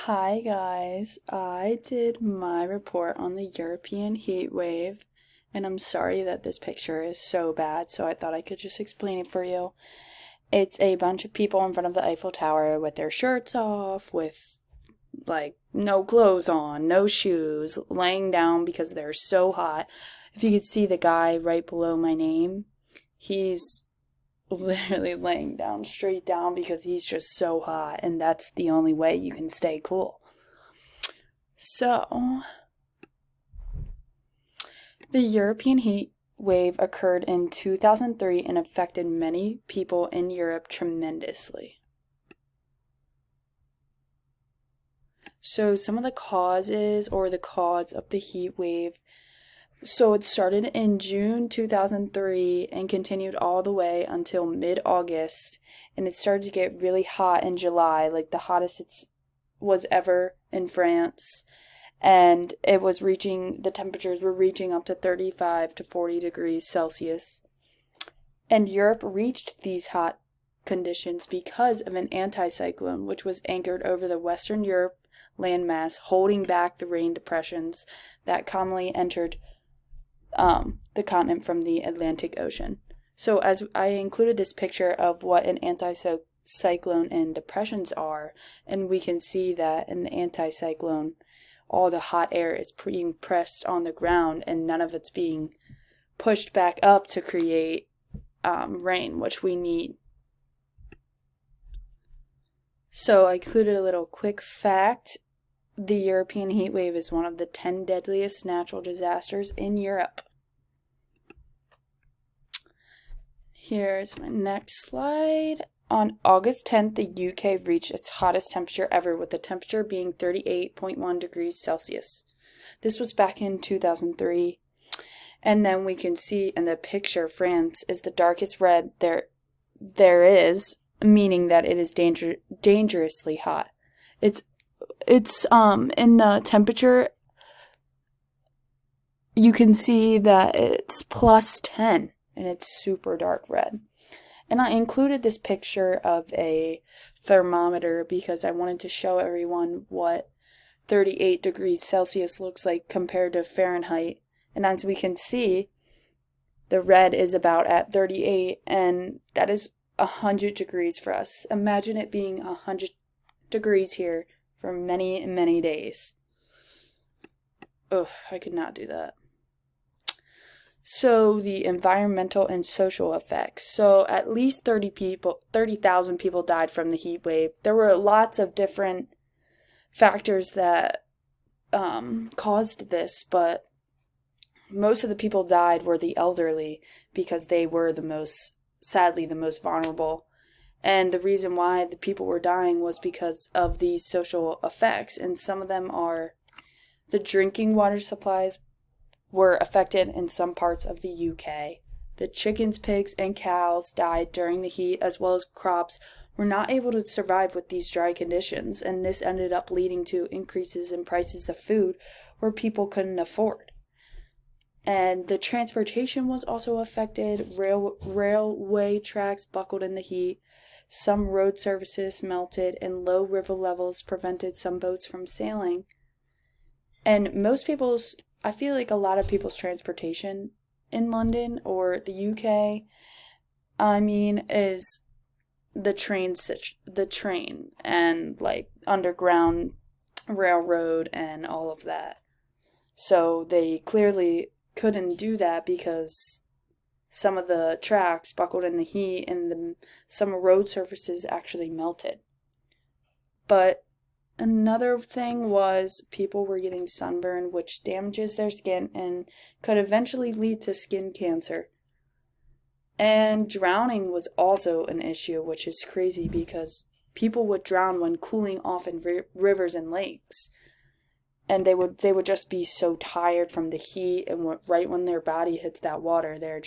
Hi guys, I did my report on the European heat wave, and I'm sorry that this picture is so bad, so I thought I could just explain it for you. It's a bunch of people in front of the Eiffel Tower with their shirts off, with like no clothes on, no shoes, laying down because they're so hot. If you could see the guy right below my name, he's literally laying down straight down because he's just so hot, and that's the only way you can stay cool. So, the European heat wave occurred in 2003 and affected many people in Europe tremendously. So, some of the causes or the cause of the heat wave. So, it started in June 2003 and continued all the way until mid August. And it started to get really hot in July, like the hottest it was ever in France. And the temperatures were reaching up to 35 to 40 degrees Celsius. And Europe reached these hot conditions because of an anticyclone, which was anchored over the Western Europe landmass, holding back the rain depressions that commonly entered the continent from the Atlantic Ocean. So, as I included this picture of what an anticyclone and depressions are, and we can see that in the anticyclone, all the hot air is being pressed on the ground and none of it's being pushed back up to create rain, which we need. So I included a little quick fact. The European heat wave is one of the 10 deadliest natural disasters in Europe. Here's my next slide. On August 10th, the UK reached its hottest temperature ever, with the temperature being 38.1 degrees Celsius. This was back in 2003. And then we can see in the picture, France is the darkest red there is, meaning that it is dangerously hot. It's in the temperature, you can see that it's plus 10 and it's super dark red. And I included this picture of a thermometer because I wanted to show everyone what 38 degrees Celsius looks like compared to Fahrenheit. And as we can see, the red is about at 38, and that is 100 degrees for us. Imagine it being 100 degrees here for many, many days. Ugh, I could not do that. So, the environmental and social effects. So, at least 30,000 people died from the heat wave. There were lots of different factors that caused this, but most of the people died were the elderly because they were sadly, the most vulnerable. And the reason why the people were dying was because of these social effects. And some of them are the drinking water supplies were affected in some parts of the UK. The chickens, pigs, and cows died during the heat, as well as crops were not able to survive with these dry conditions, and this ended up leading to increases in prices of food where people couldn't afford. And the transportation was also affected. Railway tracks buckled in the heat. Some road services melted, and low river levels prevented some boats from sailing. And I feel like a lot of people's transportation in London or the UK, is the train and like underground railroad and all of that. So they clearly couldn't do that because some of the tracks buckled in the heat and some road surfaces actually melted. But another thing was people were getting sunburn, which damages their skin and could eventually lead to skin cancer. And drowning was also an issue, which is crazy because people would drown when cooling off in rivers and lakes. And they would just be so tired from the heat, and right when their body hits that water, they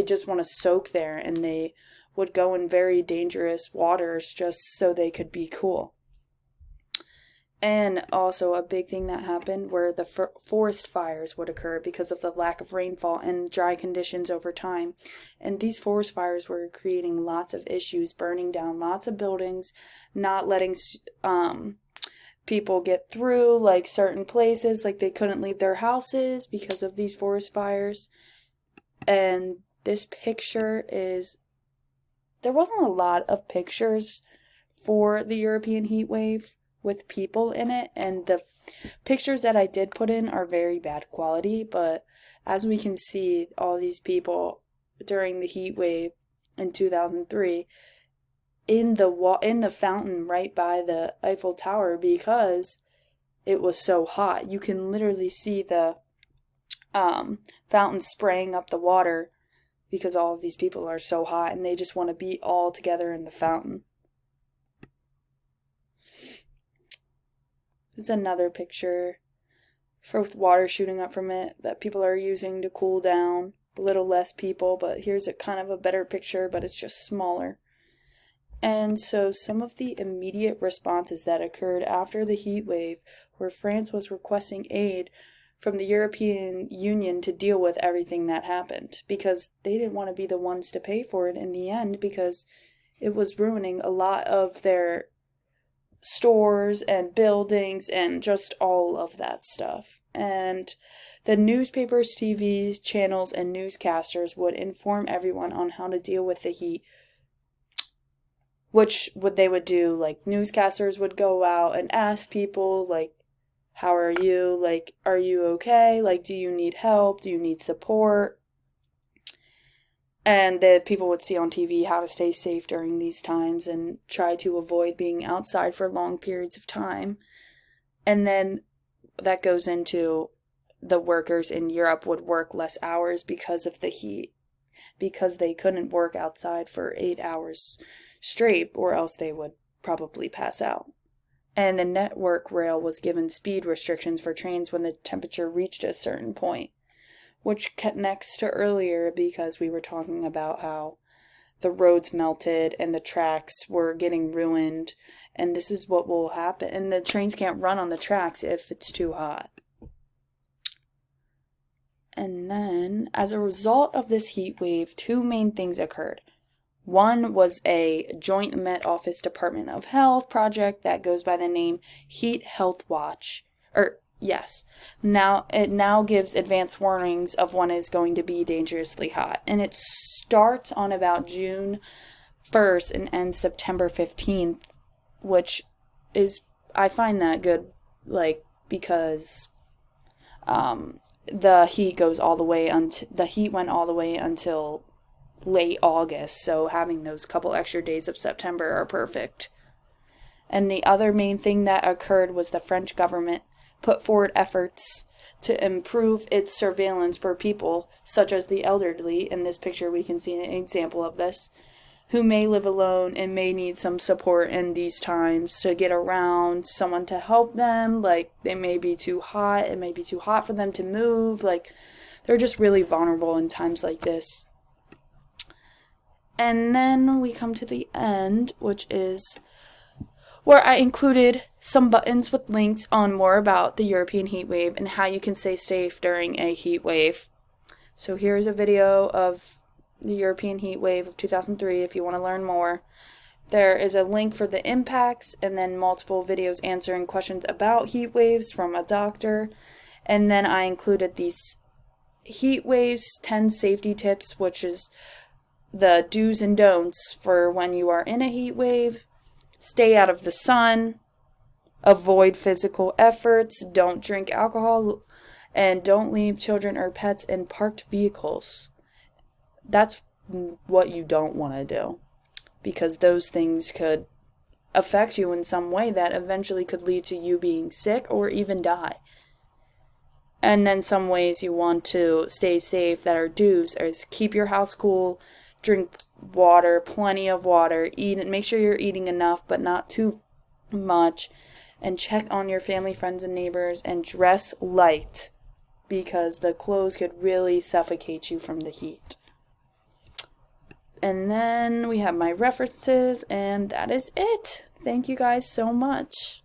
just want to soak there, and they would go in very dangerous waters just so they could be cool. And also a big thing that happened were the forest fires would occur because of the lack of rainfall and dry conditions over time. And these forest fires were creating lots of issues, burning down lots of buildings, not letting people get through, like certain places, like they couldn't leave their houses because of these forest fires. And this picture is, there wasn't a lot of pictures for the European heat wave with people in it, and the pictures that I did put in are very bad quality, but as we can see, all these people during the heat wave in 2003 in the fountain right by the Eiffel Tower, because it was so hot. You can literally see the fountain spraying up the water because all of these people are so hot and they just want to be all together in the fountain. This is another picture with water shooting up from it that people are using to cool down. A little less people, but here's a kind of a better picture, but it's just smaller. And so some of the immediate responses that occurred after the heat wave, where France was requesting aid from the European Union to deal with everything that happened, because they didn't want to be the ones to pay for it in the end, because it was ruining a lot of their stores and buildings and just all of that stuff. And the newspapers, TV channels, and newscasters would inform everyone on how to deal with the heat, which they would do, like newscasters would go out and ask people, like, how are you? Like, are you okay? Like, do you need help? Do you need support? And the people would see on TV how to stay safe during these times and try to avoid being outside for long periods of time. And then that goes into the workers in Europe would work less hours because of the heat, because they couldn't work outside for 8 hours straight, or else they would probably pass out. And the network rail was given speed restrictions for trains when the temperature reached a certain point, which connects to earlier, because we were talking about how the roads melted and the tracks were getting ruined, and this is what will happen. And the trains can't run on the tracks if it's too hot. And then, as a result of this heat wave, two main things occurred. One was a joint Met Office Department of Health project that goes by the name Heat Health Watch. It now gives advance warnings of when it's going to be dangerously hot. And it starts on about June 1st and ends September 15th, which is, I find that good, like, because the heat went all the way until late August, so having those couple extra days of September are perfect. And the other main thing that occurred was the French government put forward efforts to improve its surveillance for people, such as the elderly. In this picture we can see an example of this, who may live alone and may need some support in these times to get around, someone to help them, like they may be too hot, it may be too hot for them to move, like they're just really vulnerable in times like this. And then we come to the end, which is where I included some buttons with links on more about the European heat wave and how you can stay safe during a heat wave. So here's a video of the European heat wave of 2003 if you want to learn more. There is a link for the impacts, and then multiple videos answering questions about heat waves from a doctor. And then I included these heat waves 10 safety tips, which is the do's and don'ts for when you are in a heat wave. Stay out of the sun, avoid physical efforts, don't drink alcohol, and don't leave children or pets in parked vehicles. That's what you don't want to do, because those things could affect you in some way that eventually could lead to you being sick or even die. And then some ways you want to stay safe that are do's is keep your house cool, drink water, plenty of water, make sure you're eating enough but not too much, and check on your family, friends, and neighbors, and dress light, because the clothes could really suffocate you from the heat. And then we have my references, and that is it. Thank you guys so much.